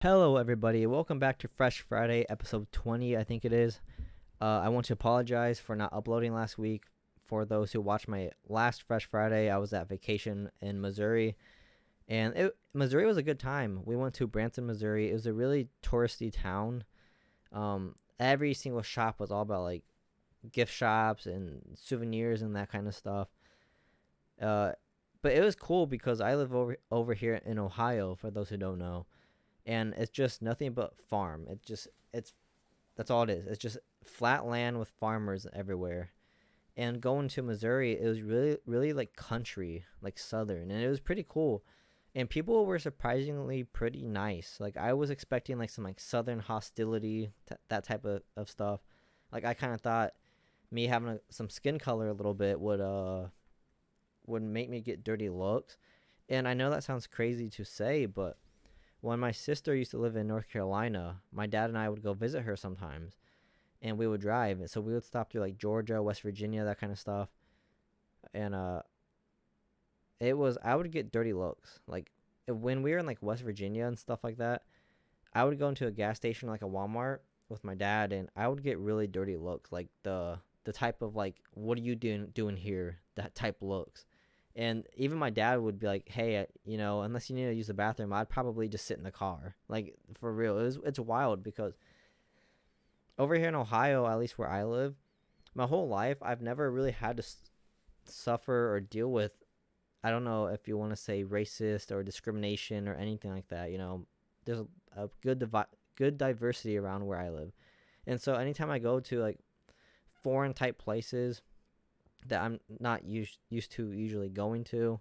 Hello, everybody. Welcome back to Fresh Friday, episode 20, I think it is. I want to apologize for not uploading last week. For those who watched my last Fresh Friday, I was at vacation in Missouri, and Missouri was a good time. We went to Branson, Missouri. It was a really touristy town. Every single shop was all about like gift shops and souvenirs and that kind of stuff. Uh, but it was cool because I live over here in Ohio. For those who don't know, and it's just nothing but farm. It's that's all it is. It's just flat land with farmers everywhere. And going to Missouri, it was really like country, like southern, and it was pretty cool. And people were surprisingly pretty nice. Like I was expecting like some like southern hostility, that type of stuff. Like I kind of thought me having some skin color a little bit would make me get dirty looks. And I know that sounds crazy to say, but when my sister used to live in North Carolina, my dad and I would go visit her sometimes, and we would drive. And so we would stop through like Georgia, West Virginia, that kind of stuff. And it was I would get dirty looks. Like when we were in like West Virginia and stuff like that, I would go into a gas station like a Walmart with my dad, and I would get really dirty looks, like the type of like, what are you doing here? That type looks. And even my dad would be like, "Hey, unless you need to use the bathroom, I'd probably just sit in the car." Like for real, it's wild because over here in Ohio, at least where I live, my whole life I've never really had to suffer or deal with. I don't know if you want to say racist or discrimination or anything like that. There's a good diversity around where I live, and so anytime I go to like foreign type places that I'm not used to usually going to,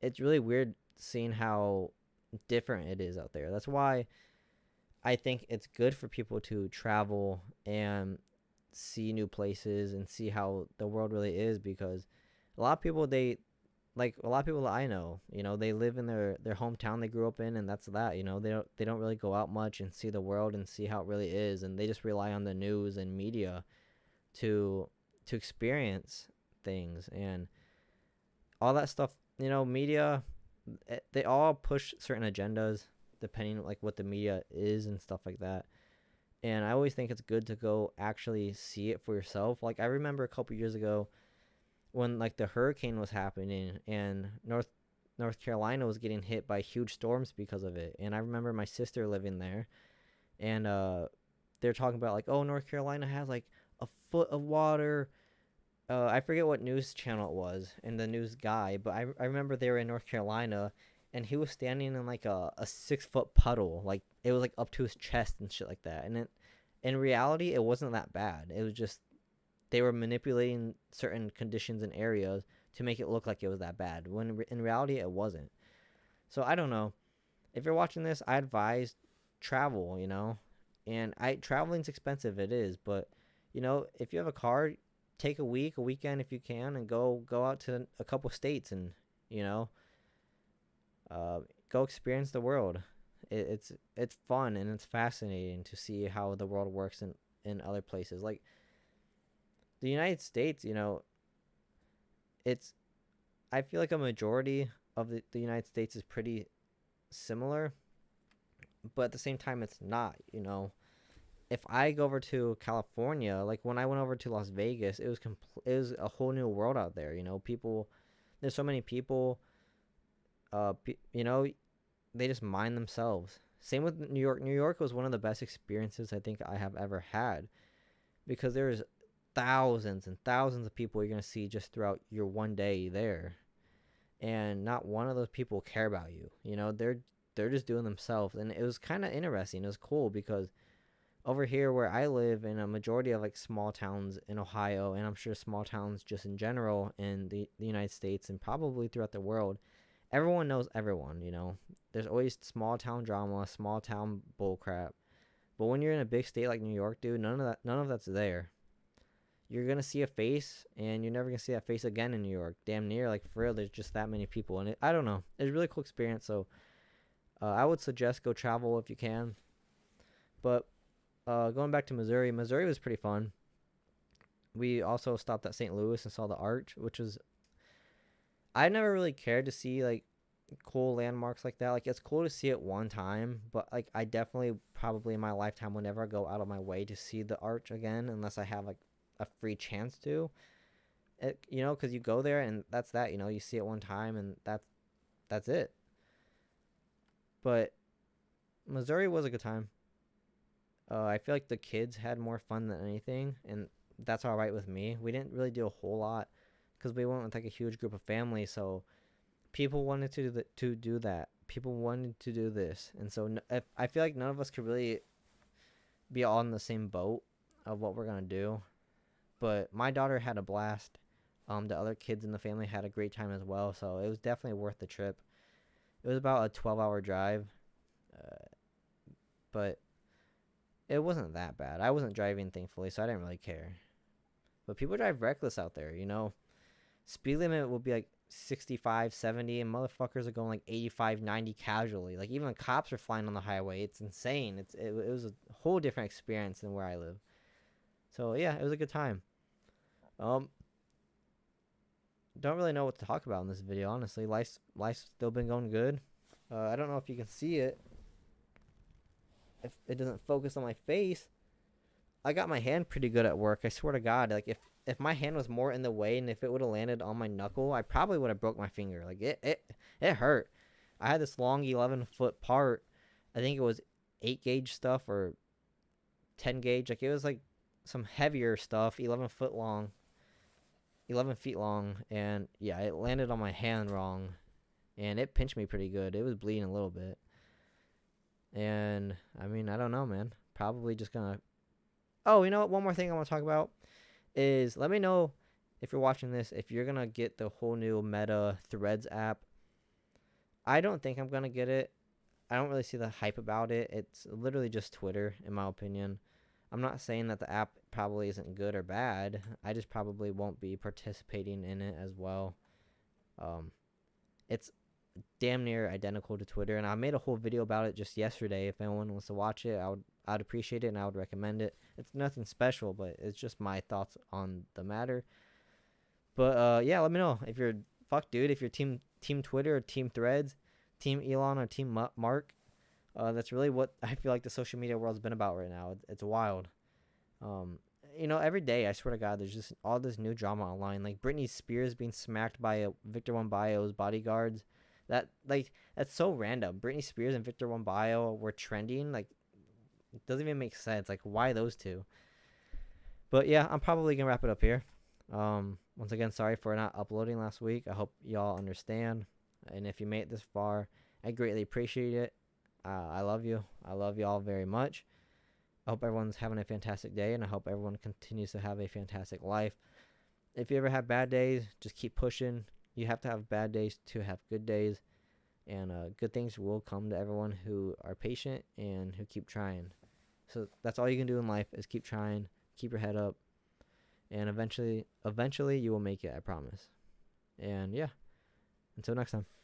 it's really weird seeing how different it is out there. That's why I think it's good for people to travel and see new places and see how the world really is, because a lot of people a lot of people that I know, they live in their hometown they grew up in, and that's that. They don't really go out much and see the world and see how it really is, and they just rely on the news and media to experience things and all that stuff. Media, they all push certain agendas depending like what the media is and stuff like that. And I always think it's good to go actually see it for yourself. Like I remember a couple years ago when like the hurricane was happening and North Carolina was getting hit by huge storms because of it. And I remember my sister living there, and they're talking about like, oh, North Carolina has like a foot of water. I forget what news channel it was and the news guy, but I remember they were in North Carolina, and he was standing in like a 6 foot puddle. Like it was like up to his chest and shit like that. And in reality, it wasn't that bad. It was just they were manipulating certain conditions and areas to make it look like it was that bad, when in reality, it wasn't. So I don't know. If you're watching this, I advise travel, and traveling's expensive, it is, but if you have a car, take a weekend if you can, and go out to a couple states and you know go experience the world. It's fun and it's fascinating to see how the world works in other places. Like the United States, it's I feel like a majority of the United States is pretty similar, but at the same time, it's not. If I go over to California, like when I went over to Las Vegas, it was a whole new world out there. People, there's so many people. You know, they just mind themselves. Same with New York. New York was one of the best experiences I think I have ever had, because there's thousands and thousands of people you're gonna see just throughout your one day there, and not one of those people care about you. They're just doing themselves, and it was kind of interesting. It was cool because over here where I live, in a majority of like small towns in Ohio, and I'm sure small towns just in general in the United States and probably throughout the world, everyone knows everyone. There's always small town drama, small town bullcrap. But when you're in a big state like New York, dude, none of that's there. You're gonna see a face, and you're never gonna see that face again in New York. Damn near, like for real, there's just that many people, and I don't know. It's a really cool experience. So I would suggest go travel if you can. But going back to Missouri, Missouri was pretty fun. We also stopped at St. Louis and saw the Arch, which was I never really cared to see like cool landmarks like that. Like, it's cool to see it one time, but like I definitely probably in my lifetime will never go out of my way to see the arch again unless I have like a free chance to. Because you go there and that's that. You see it one time and that's it. But Missouri was a good time. I feel like the kids had more fun than anything, and that's all right with me. We didn't really do a whole lot because we went with like a huge group of family, so people wanted to do that. People wanted to do this, and so if, I feel like none of us could really be all in the same boat of what we're gonna do. But my daughter had a blast. The other kids in the family had a great time as well, so it was definitely worth the trip. It was about a 12-hour drive, uh, but it wasn't that bad. I wasn't driving, thankfully, so I didn't really care. But people drive reckless out there, Speed limit will be like 65, 70, and motherfuckers are going like 85, 90 casually. Like, even the cops are flying on the highway. It's insane. It was a whole different experience than where I live. So, yeah, it was a good time. Um, don't really know what to talk about in this video, honestly. Life's still been going good. I don't know if you can see it. If it doesn't focus on my face, I got my hand pretty good at work. I swear to God, like if my hand was more in the way and if it would have landed on my knuckle, I probably would have broke my finger. Like it hurt. I had this long 11-foot part. I think it was 8-gauge stuff or 10-gauge. Like, it was like some heavier stuff, 11 feet long, and yeah, it landed on my hand wrong, and it pinched me pretty good. It was bleeding a little bit, and I mean, I don't know, man. Probably just gonna. Oh, you know what? One more thing I want to talk about is, let me know if you're watching this if you're gonna get the whole new Meta Threads app. I don't think I'm gonna get it. I don't really see the hype about it. It's literally just Twitter, in my opinion. I'm not saying that the app probably isn't good or bad. I just probably won't be participating in it as well. It's damn near identical to Twitter, and I made a whole video about it just yesterday. If anyone wants to watch it, I'd appreciate it, and I would recommend it. It's nothing special, but it's just my thoughts on the matter. But yeah, let me know if you're if you're team Twitter or team Threads, team Elon or team Mark. That's really what I feel like the social media world's been about right now. It's wild. Every day, I swear to God, there's just all this new drama online. Like, Britney Spears being smacked by Victor Wembanyama's bodyguards. That's so random. Britney Spears and Victor Wembanyama were trending. Like, it doesn't even make sense. Like, why those two? But yeah, I'm probably gonna wrap it up here. Once again, sorry for not uploading last week. I hope y'all understand. And if you made it this far, I greatly appreciate it. I love you. I love y'all very much. I hope everyone's having a fantastic day, and I hope everyone continues to have a fantastic life. If you ever have bad days, just keep pushing. You have to have bad days to have good days, and good things will come to everyone who are patient and who keep trying. So that's all you can do in life is keep trying, keep your head up, and eventually you will make it, I promise. And yeah, until next time.